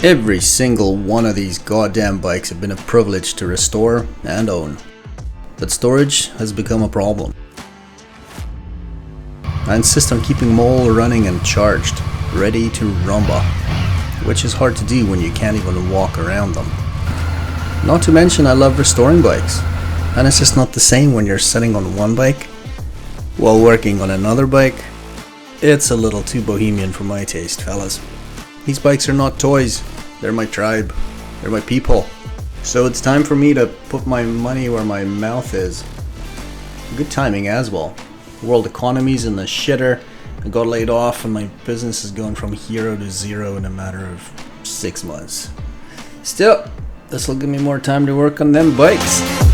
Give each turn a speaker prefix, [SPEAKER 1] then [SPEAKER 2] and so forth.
[SPEAKER 1] Every single one of these goddamn bikes have been a privilege to restore and own. But storage has become a problem. I insist on keeping them all running and charged, ready to rumble, which is hard to do when you can't even walk around them. Not to mention I love restoring bikes, and it's just not the same when you're sitting on one bike while working on another bike. It's a little too bohemian for my taste, fellas. These bikes are not toys, they're my tribe, they're my people. So it's time for me to put my money where my mouth is. Good timing as well. World economy's in the shitter, I got laid off and my business is going from hero to zero in a matter of 6 months. Still, this will give me more time to work on them bikes.